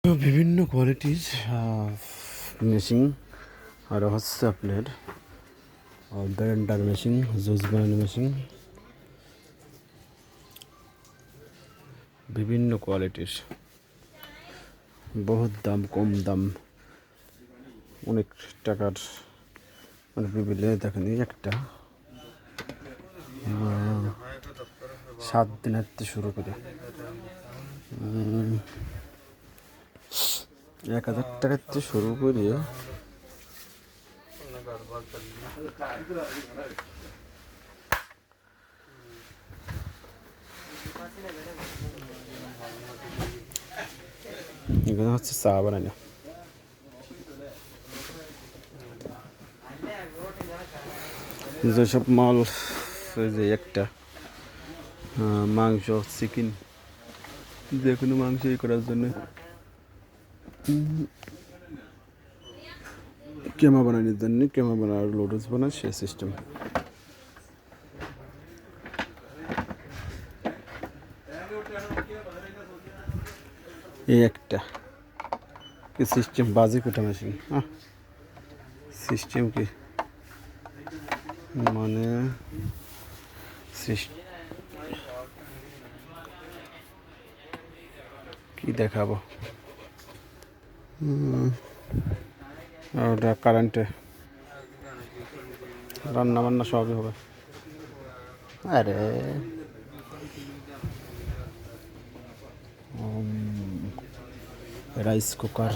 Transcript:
বিভিন্ন কোয়ালিটির মেশিন আর হচ্ছে আপনার ব্লেন্ডার মেশিন, জুস বানানো মেশিন, বিভিন্ন কোয়ালিটির, বহুত দাম, কম দাম, অনেক টাকার, মানে বিভিন্ন দেখেন। এই একটা 7 দিনের থেকে শুরু করে 1000 টাকার থেকে শুরু করে এখানে হচ্ছে চা বানানো। যেসব মাল, যে একটা মাংস, চিকেন, যে কোনো মাংস করার জন্য কেমা বানানোর জন্য, কেমা বানানোর লোডস বানায় সে সিস্টেম। এই একটা কি সিস্টেম, বাজি কোটা মেশিন। সিস্টেম কি মানে কি দেখাবো, ওটা কারেন্টে রান্না বান্না সবই হবে। আরে রাইস কুকার।